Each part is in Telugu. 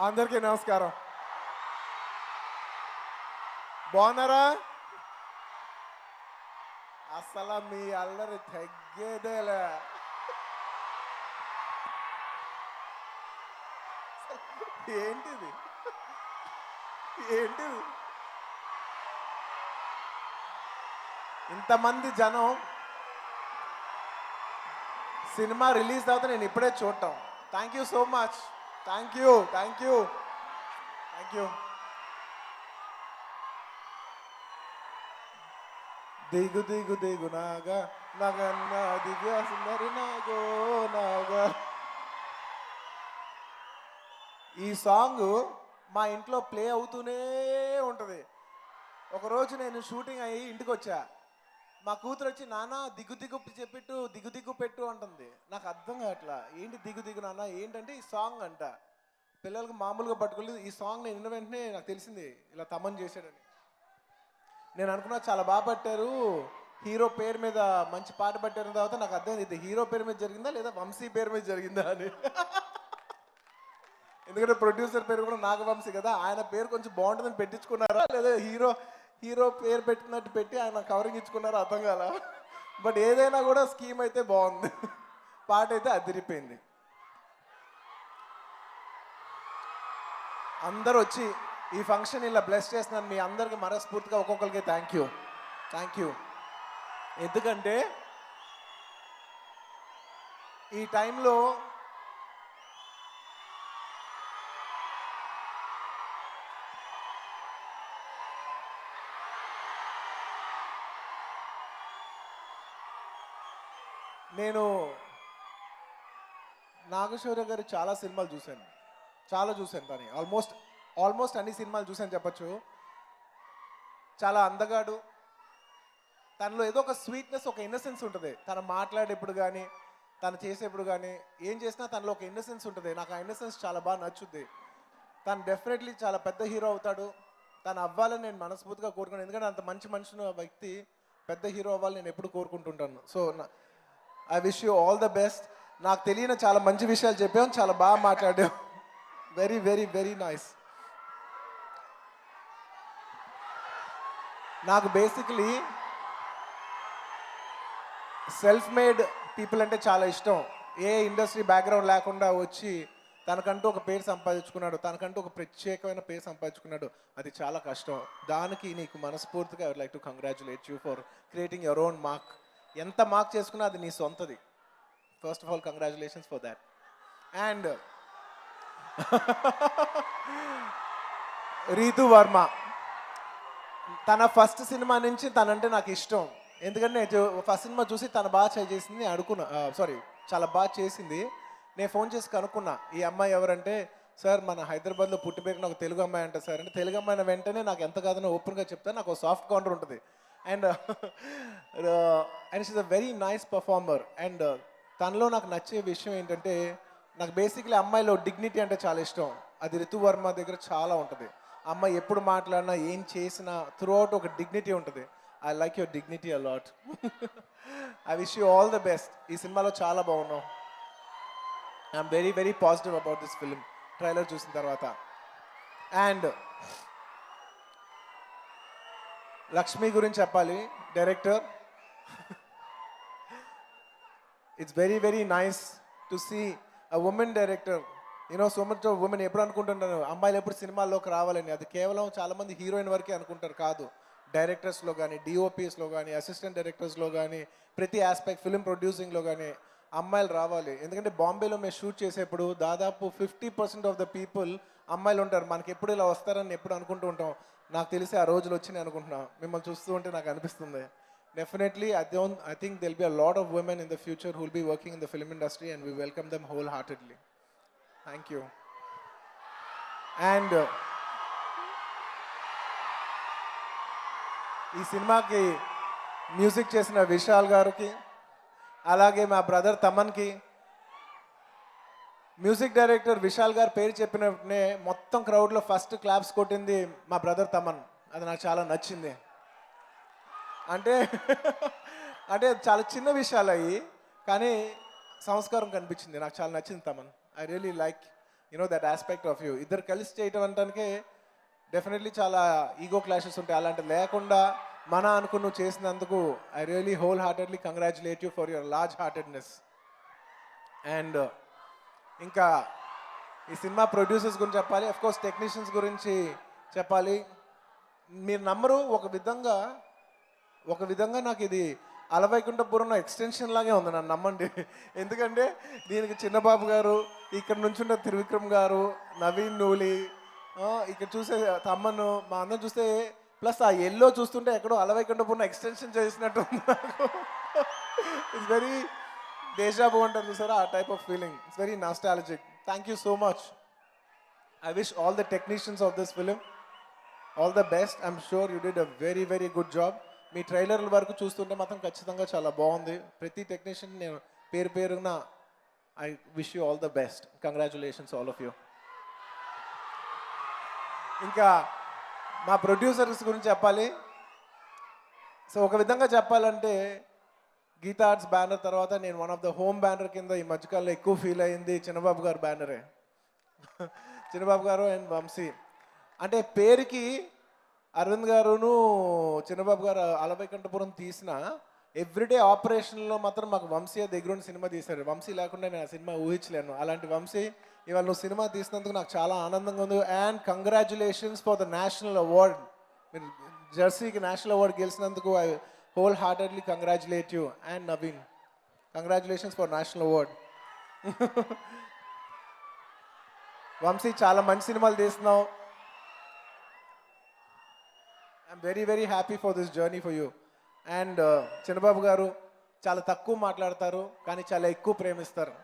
అందరికీ నమస్కారం. బాగున్నారా? అసలు మీ అల్లరి తగ్గేదేలే. ఏంటిది ఏంటిది ఇంతమంది జనం సినిమా రిలీజ్ తర్వాత నేను ఇప్పుడే చూడటం. Thank you so much. Thank you thank you thank you. దిగు దిగు దిగు నాగా నగన్న దివ్య సుందరి నాగో నాగా. ఈ సాంగ్ మా ఇంట్లో ప్లే అవుతూనే ఉంటుంది. ఒకరోజు నేను షూటింగ్ అయ్యి ఇంటికి వచ్చా. మా కూతురు వచ్చి నాన్న దిగు దిగు చెప్పిట్టు దిగు దిగు పెట్టు అంటుంది. నాకు అర్థం కావట్లా, ఏంటి దిగు దిగు నాన్న ఏంటంటే ఈ సాంగ్ అంట. పిల్లలకు మామూలుగా పట్టుకోలేదు. ఈ సాంగ్ నేను విన్న వెంటనే నాకు తెలిసింది ఇలా తమన్ చేశాడని. నేను అనుకున్నా చాలా బాగా పట్టారు, హీరో పేరు మీద మంచి పాట పట్టారు. తర్వాత నాకు అర్థం ఇది హీరో పేరు మీద జరిగిందా లేదా వంశీ పేరు మీద జరిగిందా అని. ఎందుకంటే ప్రొడ్యూసర్ పేరు కూడా నాగవంశీ కదా, ఆయన పేరు కొంచెం బాగుంటుందని పెట్టించుకున్నారా లేదా హీరో పేరు పెట్టినట్టు పెట్టి ఆయన కవరింగ్ ఇచ్చుకున్నారో అర్థం కాల. బట్ ఏదైనా కూడా స్కీమ్ అయితే బాగుంది, పాట అయితే అదిరిపోయింది. అందరూ వచ్చి ఈ ఫంక్షన్ ఇలా బ్లెస్ చేస్తున్నాను. మీ అందరికి మనస్ఫూర్తిగా ఒక్కొక్కరికి థ్యాంక్ యూ. ఎందుకంటే ఈ టైంలో నేను నాగశౌర్య గారు చాలా సినిమాలు చూశాను కానీ ఆల్మోస్ట్ అన్ని సినిమాలు చూశాను చెప్పచ్చు. చాలా అందగాడు. తనలో ఏదో ఒక స్వీట్నెస్, ఒక ఇన్నసెన్స్ ఉంటుంది. తను మాట్లాడేప్పుడు కానీ తను చేసేప్పుడు కానీ ఏం చేసినా తనలో ఒక ఇన్నసెన్స్ ఉంటుంది. నాకు ఆ ఇన్నసెన్స్ చాలా బాగా నచ్చుద్ది. తను డెఫినెట్లీ చాలా పెద్ద హీరో అవుతాడు. తను అవ్వాలని నేను మనస్ఫూర్తిగా కోరుకున్నాను. ఎందుకంటే అంత మంచి మనుషులు వ్యక్తి పెద్ద హీరో అవ్వాలని నేను ఎప్పుడు కోరుకుంటుంటాను. So I wish you all the best. నాకు తెలియని చాలా మంచి విషయాలు చెప్పాం, చాలా బాగా మాట్లాడాం. Very very very nice. నాకు బేసికలీ సెల్ఫ్ మేడ్ పీపుల్ అంటే చాలా ఇష్టం. ఏ ఇండస్ట్రీ బ్యాక్గ్రౌండ్ లేకుండా వచ్చి తనకంటూ ఒక పేరు సంపాదించుకున్నాడు, తనకంటూ ఒక ప్రత్యేకమైన పేరు సంపాదించుకున్నాడు. అది చాలా కష్టం. దానికి నీకు మనస్ఫూర్తిగా I would like to congratulate you for creating your own mark. ఎంత మార్క్ చేసుకున్నా అది నీ సొంతది. First of all congratulations for that. And Ritu Varma, తన ఫస్ట్ సినిమా నుంచి తనంటే నాకు ఇష్టం. ఎందుకంటే నేను ఫస్ట్ సినిమా చూసి తను బాగా చేసింది అనుకున్నా. చాలా బాగా చేసింది. నేను ఫోన్ చేసి కనుక్కున్నా ఈ అమ్మాయి ఎవరంటే, సార్ మన హైదరాబాద్లో పుట్టి పెరిగిన ఒక తెలుగు అమ్మాయి అంట సార్ అంటే. తెలుగు అమ్మాయిన వెంటనే నాకు ఎంత కాదని ఓపెన్గా చెప్తాను. నాకు ఒక సాఫ్ట్ కార్నర్ ఉంటుంది. And she a very nice performer. And తనలో నాకు నచ్చే విషయం ఏంటంటే, నాకు బేసిక్లీ అమ్మాయిలో డిగ్నిటీ అంటే చాలా ఇష్టం. అది రితు వర్మ దగ్గర చాలా ఉంటుంది. అమ్మాయి ఎప్పుడు మాట్లాడినా ఏం చేసినా త్రూ అవుట్ ఒక డిగ్నిటీ ఉంటుంది. I like your dignity a lot. I wish you all the best. ఈ సినిమాలో చాలా బాగున్నావు. I'm very very positive about this film trailer చూసిన తర్వాత. అండ్ లక్ష్మి గురించి చెప్పాలి, director. It's very very nice to see a woman director. So much of women. ఎప్పుడు అనుకుంటున్నాను అమ్మాయిలు ఎప్పుడు సినిమాల్లోకి రావాలని. అది కేవలం చాలామంది హీరోయిన్ వరకే అనుకుంటారు. కాదు, డైరెక్టర్స్లో కానీ, డిఓపిస్లో కానీ, అసిస్టెంట్ డైరెక్టర్స్లో కానీ, ప్రతి ఆస్పెక్ట్ ఫిలిం ప్రొడ్యూసింగ్లో కానీ అమ్మాయిలు రావాలి. ఎందుకంటే బాంబేలో మేము షూట్ చేసేప్పుడు దాదాపు 50% ఆఫ్ ద పీపుల్ అమ్మాయిలు ఉంటారు. మనకి ఎప్పుడు ఇలా వస్తారని ఎప్పుడు అనుకుంటూ ఉంటాం. నాకు తెలిసి ఆ రోజులు వచ్చినాయి అనుకుంటున్నాను. మిమ్మల్ని చూస్తూ ఉంటే నాకు అనిపిస్తుంది. Definitely, I think there'll be a lot of women in the future who will be working in the film industry, and we welcome them wholeheartedly. Thank you. And ఈ సినిమాకి మ్యూజిక్ చేసిన విశాల్ గారికి, అలాగే మా బ్రదర్ తమన్కి. మ్యూజిక్ డైరెక్టర్ విశాల్ గారు పేరు చెప్పినప్పుడే మొత్తం క్రౌడ్లో ఫస్ట్ క్లాప్స్ కొట్టింది మా బ్రదర్ తమన్. అది నాకు చాలా నచ్చింది. అంటే చాలా చిన్న విషయాలు అయ్యి కానీ సంస్కారం కనిపించింది. నాకు చాలా నచ్చింది Thaman. I really like that aspect of you. ఇద్దరు కలిసి చేయటం అంటానికే డెఫినెట్లీ చాలా ఈగో క్లాషెస్ ఉంటాయి. అలాంటి లేకుండా మన అనుకుని నువ్వు చేసినందుకు I really whole heartedly congratulate you for your large heartedness. And ఇంకా ఈ సినిమా ప్రొడ్యూసర్స్ గురించి చెప్పాలి, కోర్స్ టెక్నీషియన్స్ గురించి చెప్పాలి. మీరు నమ్మరు, ఒక విధంగా నాకు ఇది అలవైకుంఠపురం ఎక్స్టెన్షన్ లాగే ఉంది, నన్ను నమ్మండి. ఎందుకంటే దీనికి చిన్నబాబు గారు, ఇక్కడ నుంచి ఉన్న త్రివిక్రమ్ గారు, నవీన్ నూలి, ఇక్కడ చూసే తమ్మను, మా అందరం చూస్తే ప్లస్ ఆ ఎల్లో చూస్తుంటే ఎక్కడో అలవైకుంఠపురం ఎక్స్టెన్షన్ చేసినట్టు ఉంది నాకు. ఇట్స్ వెరీ దేశాబు అంటారు చూసారా, ఆ type of feeling. It's very nostalgic. Thank you so much. I wish all the technicians of this film all the best. I'm sure you did a very very good job. మీ ట్రైలర్ల వరకు చూస్తుంటే మాత్రం ఖచ్చితంగా చాలా బాగుంది. ప్రతి టెక్నీషియన్ నేను పేరు పేరున I wish you all the best. Congratulations all of you. ఇంకా మా ప్రొడ్యూసర్స్ గురించి చెప్పాలి. సో ఒక విధంగా చెప్పాలంటే గీతా ఆర్ట్స్ బ్యానర్ తర్వాత నేను one of the home banner కింద ఈ మధ్యకాలంలో ఎక్కువ ఫీల్ అయింది చిన్నబాబు గారు బ్యానరే. చిన్నబాబు గారు అండ్ వంశీ అంటే పేరుకి అరవింద్ గారును చిన్నబాబు గారు అలవైకుంఠపురం తీసిన ఎవ్రీడే ఆపరేషన్లో మాత్రం మాకు వంశీ దగ్గరుండి సినిమా తీశారు. వంశీ లేకుండా నేను ఆ సినిమా ఊహించలేను. అలాంటి వంశీ ఇవాళ నువ్వు సినిమా తీసినందుకు నాకు చాలా ఆనందంగా ఉంది. And congratulations for the national award. మీరు జెర్సీకి నేషనల్ అవార్డ్ గెలిచినందుకు I wholeheartedly congratulate you. And Naveen, congratulations for national award. Vamshi చాలా మంచి సినిమాలు తీస్తున్నావు. I'm very very happy for this journey for you. And Chinnababu గారు చాలా తక్కువ మాట్లాడతారు కానీ చాలా ఎక్కువ ప్రేమిస్తారు.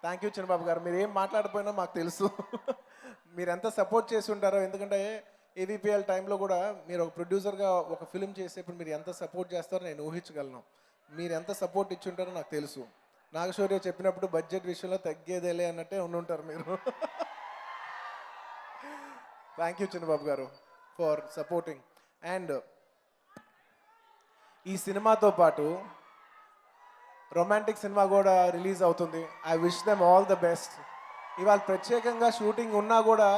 థ్యాంక్ యూ చిన్నబాబు గారు. మీరు ఏం మాట్లాడిపోయినా మాకు తెలుసు. మీరు ఎంత సపోర్ట్ చేసి ఉంటారో. ఎందుకంటే ఏవిపిఎల్ టైంలో కూడా మీరు ఒక ప్రొడ్యూసర్గా ఒక ఫిలిం చేసేప్పుడు మీరు ఎంత సపోర్ట్ చేస్తారో నేను ఊహించగలను. మీరు ఎంత సపోర్ట్ ఇచ్చి ఉంటారో నాకు తెలుసు. నాగశౌర్య చెప్పినప్పుడు బడ్జెట్ విషయంలో తగ్గేదేలే అన్నట్టే ఉండుంటారు మీరు. థ్యాంక్ యూ చిన్నబాబు గారు ఫర్ సపోర్టింగ్. అండ్ ఈ సినిమాతో పాటు రొమాంటిక్ సినిమా కూడా రిలీజ్ అవుతుంది. I wish them all the best. ఇవాళ ప్రత్యేకంగా షూటింగ్ ఉన్నా కూడా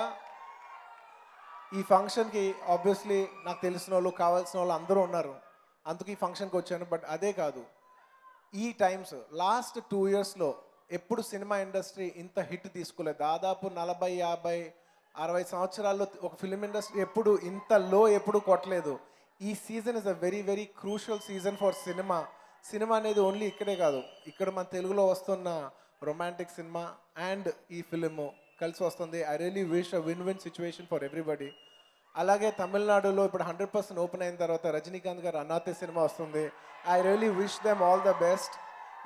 ఈ ఫంక్షన్కి ఆబ్వియస్లీ నాకు తెలిసిన వాళ్ళు కావాల్సిన వాళ్ళు అందరూ ఉన్నారు, అందుకు ఈ ఫంక్షన్కి వచ్చాను. బట్ అదే కాదు, ఈ టైమ్స్ లాస్ట్ 2 yearsలో ఎప్పుడు సినిమా ఇండస్ట్రీ ఇంత హిట్ తీసుకోలేదు. దాదాపు 40, 50, 60 సంవత్సరాల్లో ఒక ఫిలిం ఇండస్ట్రీ ఎప్పుడు ఇంత లో ఎప్పుడు కొట్టలేదు. ఈ season is a very very crucial season for cinema. Cinema అనేది ఓన్లీ ఇక్కడే కాదు, ఇక్కడ మన తెలుగులో వస్తున్న రొమాంటిక్ సినిమా అండ్ ఈ ఫిలిము కలిసి వస్తుంది. I really wish a win win situation for everybody. అలాగే తమిళనాడులో ఇప్పుడు 100% ఓపెన్ అయిన తర్వాత రజనీకాంత్ గారు అన్నాతే సినిమా వస్తుంది. I really wish them all the best.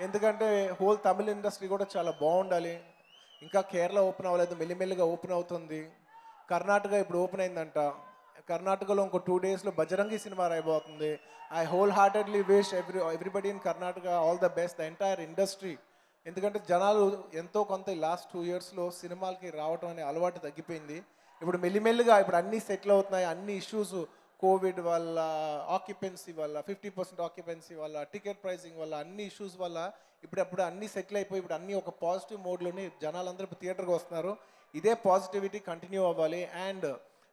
ఎందుకంటే హోల్ తమిళ ఇండస్ట్రీ కూడా చాలా బాగుండాలి. ఇంకా కేరళ ఓపెన్ అవ్వలేదు, మెల్లిమెల్లిగా ఓపెన్ అవుతుంది. కర్ణాటక ఇప్పుడు ఓపెన్ అయిందంట. కర్ణాటకలో ఇంకో 2 daysలో బజరంగి సినిమా రాయబోతుంది. I wholeheartedly wish everybody in Karnataka all the best, the entire industry. ఎందుకంటే జనాలు ఎంతో కొంత లాస్ట్ 2 yearsలో సినిమాలకి రావటం అనే అలవాటు తగ్గిపోయింది. ఇప్పుడు మెల్లిమెల్లిగా ఇప్పుడు అన్నీ సెటిల్ అవుతున్నాయి. అన్ని ఇష్యూస్ కోవిడ్ వల్ల, ఆక్యుపెన్సీ వల్ల, 50% ఆక్యుపెన్సీ వల్ల, టికెట్ ప్రైసింగ్ వల్ల, అన్ని ఇష్యూస్ వల్ల ఇప్పుడు అన్నీ సెటిల్ అయిపోయి ఇప్పుడు అన్నీ ఒక పాజిటివ్ మోడ్లోనే జనాలందరూ ఇప్పుడు థియేటర్కి వస్తున్నారు. ఇదే పాజిటివిటీ కంటిన్యూ అవ్వాలి. అండ్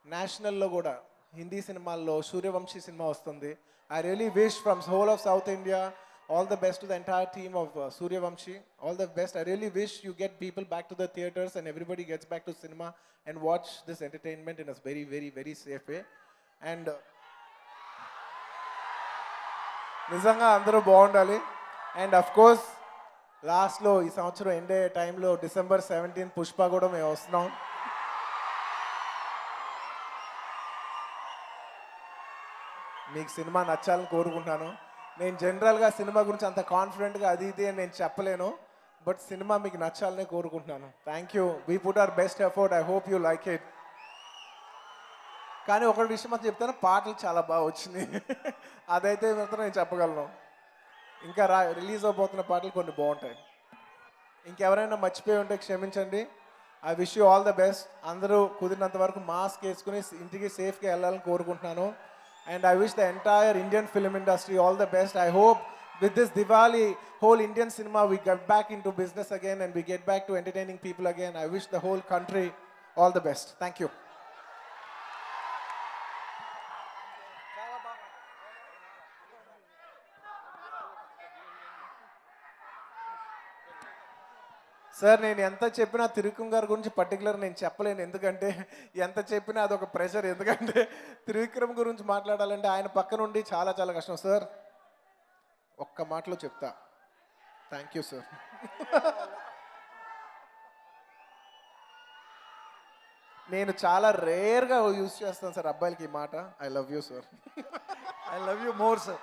నేషనల్లో కూడా హిందీ సినిమాల్లో సూర్యవంశీ సినిమా వస్తుంది. I really wish from whole of south India all the best to the entire team of Suryavamshi. All the best. I really wish you get people back to the theaters and everybody gets back to cinema and watch this entertainment in a very, very, very safe way. And నిజంగా అందరూ బాగుండాలి. అండ్ అఫ్ కోర్స్ లాస్ట్లో ఈ సంవత్సరం ఎండే టైంలో December 17 పుష్ప కూడా మేము వస్తున్నాం. మీకు సినిమా నచ్చాలని కోరుకుంటున్నాను. నేను జనరల్గా సినిమా గురించి అంత కాన్ఫిడెంట్గా అది ఇది అని నేను చెప్పలేను, బట్ సినిమా మీకు నచ్చాలనే కోరుకుంటున్నాను. Thank you. We put our best effort. I hope you like it. కానీ ఒక విషయం మాత్రం చెప్తాను, పాటలు చాలా బాగా వచ్చినాయి. అదైతే మాత్రం నేను చెప్పగలను. ఇంకా రిలీజ్ అవబోతున్న పాటలు కొన్ని బాగుంటాయి. ఇంకెవరైనా మర్చిపోయి ఉంటే క్షమించండి. I wish you all the best. అందరూ కుదిరినంత వరకు మాస్క్ వేసుకుని ఇంటికి సేఫ్గా వెళ్ళాలని కోరుకుంటున్నాను. And I wish the entire Indian film industry all the best. I hope with this Diwali, whole Indian cinema, we get back into business again and we get back to entertaining people again. I wish the whole country all the best. Thank you. Sir నేను ఎంత చెప్పినా త్రివిక్రమ్ గారి గురించి పర్టికులర్ నేను చెప్పలేను, ఎందుకంటే ఎంత చెప్పినా అదొక ప్రెషర్. ఎందుకంటే త్రివిక్రమ్ గురించి మాట్లాడాలంటే ఆయన పక్క నుండి చాలా చాలా కష్టం. సార్ ఒక్క మాటలో చెప్తా, థ్యాంక్ యూ సార్. నేను చాలా రేర్గా యూజ్ చేస్తాను సార్ అబ్బాయిలకి ఈ మాట. I love you sir. I love you more sir.